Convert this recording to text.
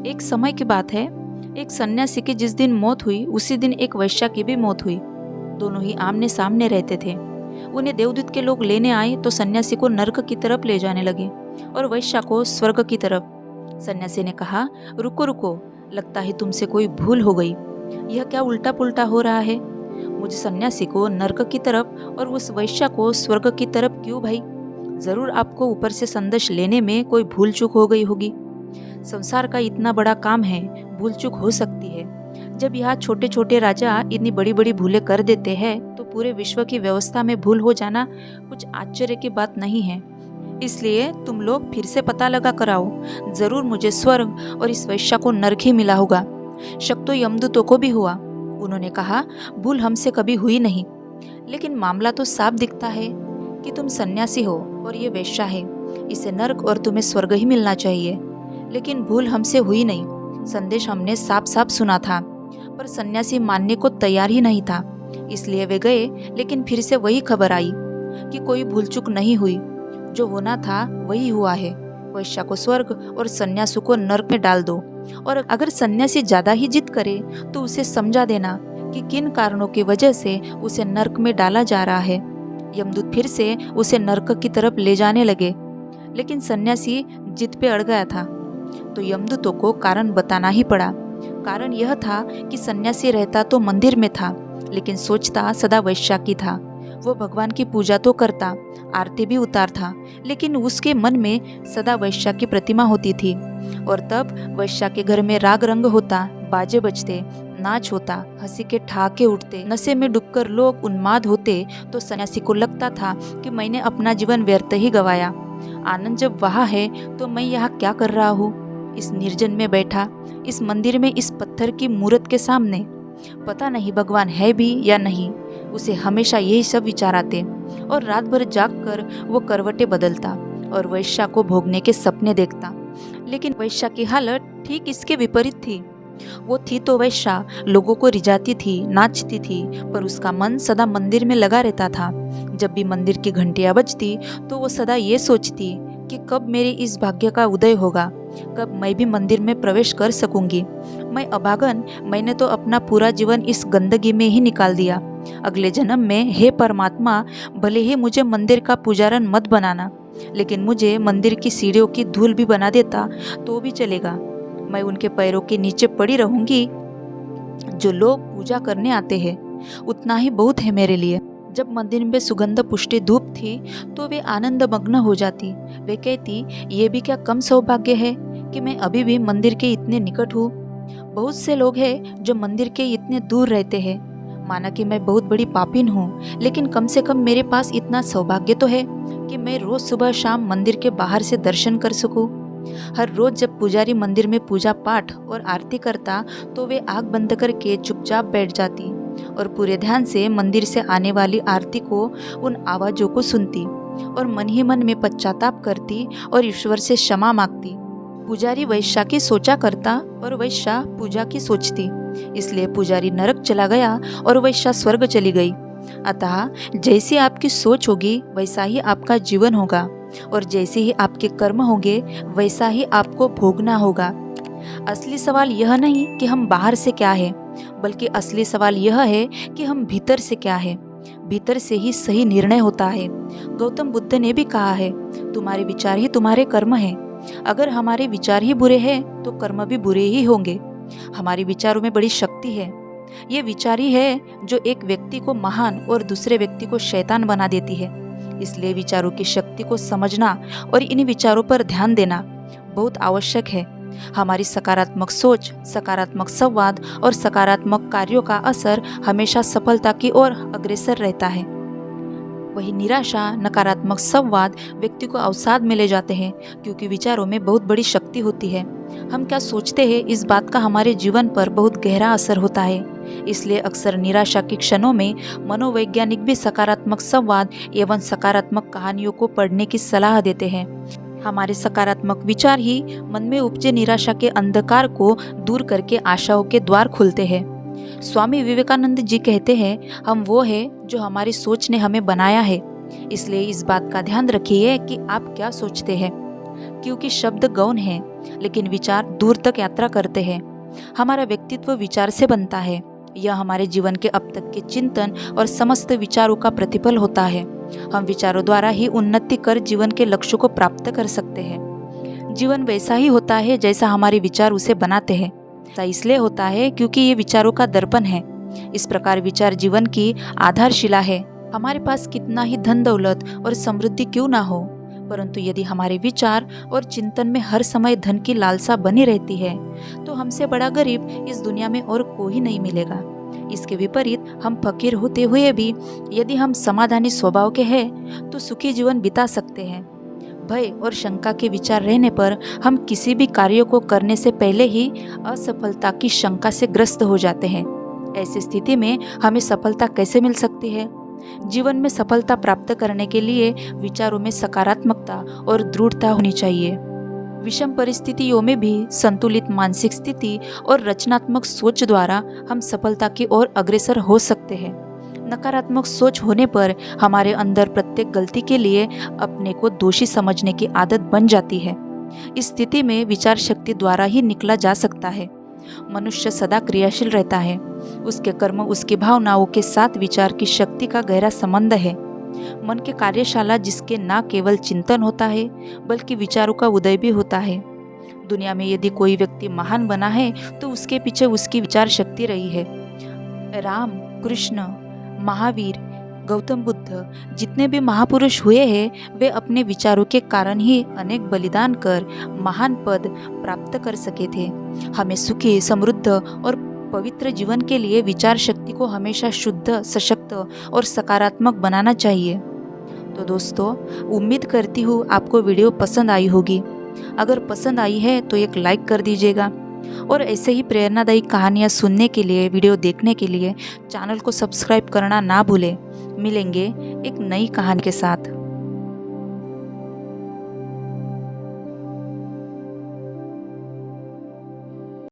एक समय की बात है, एक सन्यासी की जिस दिन मौत हुई उसी दिन एक वैश्या की भी मौत हुई। दोनों ही आमने सामने रहते थे। उन्हें देवदूत के लोग लेने आए तो सन्यासी को नरक की तरफ ले जाने लगे और वैश्या को स्वर्ग की तरफ। सन्यासी ने कहा, रुको रुको, लगता है तुमसे कोई भूल हो गई। यह क्या उल्टा पुल्टा हो रहा है? मुझे सन्यासी को नरक की तरफ और उस वैश्या को स्वर्ग की तरफ क्यों भाई? जरूर आपको ऊपर से संदेश लेने में कोई भूल चूक हो गई होगी। संसार का इतना बड़ा काम है, भूल चूक हो सकती है। जब यहाँ छोटे छोटे राजा इतनी बड़ी बड़ी भूलें कर देते हैं तो पूरे विश्व की व्यवस्था में भूल हो जाना कुछ आश्चर्य की बात नहीं है। इसलिए तुम लोग फिर से पता लगा कर आओ। जरूर मुझे स्वर्ग और इस वैश्या को नरक ही मिला होगा। शक तो यमदूतों को भी हुआ। उन्होंने कहा, भूल हमसे कभी हुई नहीं, लेकिन मामला तो साफ दिखता है कि तुम सन्यासी हो और ये वेश्या है। इसे नरक और तुम्हें स्वर्ग ही मिलना चाहिए। लेकिन भूल हमसे हुई नहीं। संदेश हमने साफ साफ सुना था, पर सन्यासी मानने को तैयार ही नहीं था। इसलिए वे गए, लेकिन फिर से वही खबर आई कि कोई भूल चूक नहीं हुई। जो होना था वही हुआ है। वैश्या को स्वर्ग और सन्यासी को नरक में डाल दो। और अगर सन्यासी ज्यादा ही जिद करे तो उसे समझा देना कि किन कारणों की वजह से उसे नरक में डाला जा रहा है। यमदूत फिर से उसे नरक की तरफ ले जाने लगे, लेकिन सन्यासी जिद पे अड़ गया था। तो यमदूतों को कारण बताना ही पड़ा। कारण यह था कि सन्यासी रहता तो मंदिर में था, लेकिन सोचता सदा वैश्या की था। वो भगवान की पूजा तो करता, आरती भी उतारता, लेकिन उसके मन में सदा वैश्या की प्रतिमा होती थी। और तब वैश्या के घर में राग रंग होता, बाजे बजते, नाच होता, हंसी के ठहाके उठते, नशे में डूबकर लोग उन्माद होते। तो सन्यासी को लगता था कि मैंने अपना जीवन व्यर्थ ही गवाया। आनंद जब वहाँ है तो मैं यहाँ क्या कर रहा हूँ? इस निर्जन में बैठा, इस मंदिर में, इस पत्थर की मूर्त के सामने। पता नहीं भगवान है भी या नहीं। उसे हमेशा यही सब विचार आते और रात भर जागकर वो करवटें बदलता और वैश्या को भोगने के सपने देखता। लेकिन वैश्या की हालत ठीक इसके विपरीत थी। वो थी तो वैश्या, लोगों को रिझाती थी, नाचती थी, पर उसका मन सदा मंदिर में लगा रहता था। जब भी मंदिर की घंटियां बजती तो वो सदा ये सोचती कि कब मेरे इस भाग्य का उदय होगा, कब मैं भी मंदिर में प्रवेश कर सकूंगी। मैं अभागन, मैंने तो अपना पूरा जीवन इस गंदगी में ही निकाल दिया। अगले जन्म में हे परमात्मा, भले ही मुझे मंदिर का पुजारन मत बनाना, लेकिन मुझे मंदिर की सीढ़ियों की धूल भी बना देता तो भी चलेगा। मैं उनके पैरों के नीचे पड़ी रहूंगी। जो लोग पूजा करने आते हैं उतना ही बहुत है मेरे लिए। जब मंदिर में सुगंध पुष्टि धूप थी तो वे आनंद मग्न हो जाती। वे कहती, ये भी क्या कम सौभाग्य है कि मैं अभी भी मंदिर के इतने निकट हूँ। बहुत से लोग हैं जो मंदिर के इतने दूर रहते हैं। माना कि मैं बहुत बड़ी पापिन हूँ, लेकिन कम से कम मेरे पास इतना सौभाग्य तो है कि मैं रोज सुबह शाम मंदिर के बाहर से दर्शन कर सकूँ। हर रोज जब पुजारी मंदिर में पूजा पाठ और आरती करता तो वे आंख बंद करके चुपचाप बैठ जाती और पूरे ध्यान से मंदिर से आने वाली आरती को, उन आवाजों को सुनती और मन ही मन में पश्चाताप करती और ईश्वर से क्षमा मांगती। पुजारी वैश्या की सोचा करता और वैश्या पूजा की सोचती। इसलिए पुजारी नरक चला गया और वैश्या स्वर्ग चली गई। अतः जैसी आपकी सोच होगी वैसा ही आपका जीवन होगा, और जैसे ही आपके कर्म होंगे वैसा ही आपको भोगना होगा। असली सवाल यह नहीं कि हम बाहर से क्या है, बल्कि असली सवाल यह है कि हम भीतर से क्या है। भीतर से ही सही निर्णय होता है। गौतम बुद्ध ने भी कहा है, तुम्हारे विचार ही तुम्हारे कर्म हैं। अगर हमारे विचार ही बुरे हैं तो कर्म भी बुरे ही होंगे। हमारे विचारों में बड़ी शक्ति है। ये विचार ही है जो एक व्यक्ति को महान और दूसरे व्यक्ति को शैतान बना देती है। इसलिए विचारों की शक्ति को समझना और इन विचारों पर ध्यान देना बहुत आवश्यक है। हमारी सकारात्मक सोच, सकारात्मक संवाद और सकारात्मक कार्यों का असर हमेशा सफलता की ओर अग्रसर रहता है। वही निराशा, नकारात्मक संवाद व्यक्ति को अवसाद में ले जाते हैं, क्योंकि विचारों में बहुत बड़ी शक्ति होती है। हम क्या सोचते हैं इस बात का हमारे जीवन पर बहुत गहरा असर होता है। इसलिए अक्सर निराशा के क्षणों में मनोवैज्ञानिक भी सकारात्मक संवाद एवं सकारात्मक कहानियों को पढ़ने की सलाह देते हैं। हमारे सकारात्मक विचार ही मन में उपजे निराशा के अंधकार को दूर करके आशाओं के द्वार खोलते हैं। स्वामी विवेकानंद जी कहते हैं, हम वो है जो हमारी सोच ने हमें बनाया है। इसलिए इस बात का ध्यान रखिए कि आप क्या सोचते हैं, क्योंकि शब्द गौण है लेकिन विचार दूर तक यात्रा करते हैं। हमारा व्यक्तित्व विचार से बनता है। यह हमारे जीवन के अब तक के चिंतन और समस्त विचारों का प्रतिफल होता है। हम विचारों द्वारा ही उन्नति कर जीवन के लक्ष्यों को प्राप्त कर सकते हैं। जीवन वैसा ही होता है जैसा हमारे विचार उसे बनाते हैं। ऐसा इसलिए होता है क्योंकि ये विचारों का दर्पण है। इस प्रकार विचार जीवन की आधारशिला है। हमारे पास कितना ही धन दौलत और समृद्धि क्यों ना हो, परंतु यदि हमारे विचार और चिंतन में हर समय धन की लालसा बनी रहती है तो हमसे बड़ा गरीब इस दुनिया में और कोई नहीं मिलेगा। इसके विपरीत हम फकीर होते हुए भी यदि हम समाधानी स्वभाव के हैं तो सुखी जीवन बिता सकते हैं। भय और शंका के विचार रहने पर हम किसी भी कार्य को करने से पहले ही असफलता की शंका से ग्रस्त हो जाते हैं। ऐसी स्थिति में हमें सफलता कैसे मिल सकती है? जीवन में सफलता प्राप्त करने के लिए विचारों में सकारात्मकता और दृढ़ता होनी चाहिए। विषम परिस्थितियों में भी संतुलित मानसिक स्थिति और रचनात्मक सोच द्वारा हम सफलता की ओर अग्रसर हो सकते हैं। नकारात्मक सोच होने पर हमारे अंदर प्रत्येक गलती के लिए अपने को दोषी समझने की आदत बन जाती है। इस स्थिति में विचार शक्ति द्वारा ही निकला जा सकता है। मनुष्य सदा क्रियाशील रहता है। उसके कर्म उसकी भावनाओं के साथ विचार की शक्ति का गहरा संबंध है। मन की कार्यशाला जिसके न केवल चिंतन होता है बल्कि विचारों का उदय भी होता है। दुनिया में यदि कोई व्यक्ति महान बना है तो उसके पीछे उसकी विचार शक्ति रही है। राम, कृष्ण, महावीर, गौतम बुद्ध जितने भी महापुरुष हुए हैं वे अपने विचारों के कारण ही अनेक बलिदान कर महान पद प्राप्त कर सके थे। हमें सुखी, समृद्ध और पवित्र जीवन के लिए विचार शक्ति को हमेशा शुद्ध, सशक्त और सकारात्मक बनाना चाहिए। तो दोस्तों, उम्मीद करती हूँ आपको वीडियो पसंद आई होगी। अगर पसंद आई है तो एक लाइक कर दीजिएगा और ऐसे ही प्रेरणादायी कहानियाँ सुनने के लिए, वीडियो देखने के लिए चैनल को सब्सक्राइब करना ना भूलें। मिलेंगे एक नई कहानी के साथ।